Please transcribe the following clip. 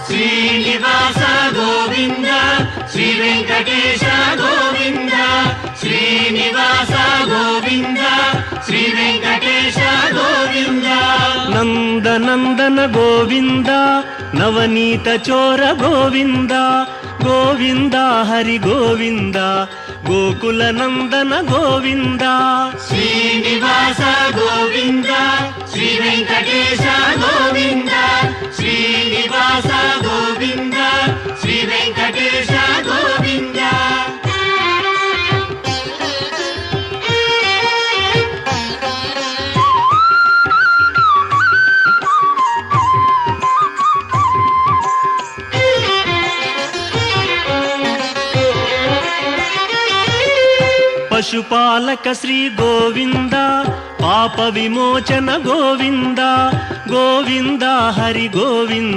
శ్రీనివాస గోవింద శ్రీ వెంకటేశ గోవింద శ్రీనివాస గోవింద శ్రీ వెంకటేశ గోవింద నందనందన గోవింద నవనీత చోర గోవింద గోవింద హరి గోవింద గోకుల నందన గోవింద శ్రీనివాస గోవింద శ్రీ వెంకటేశ గోవింద శ్రీనివాస గోవింద శ్రీ వెంకటేశ గోవింద పశుపాలక శ్రీ గోవింద పాప విమోచన గోవింద గోవింద హరి గోవింద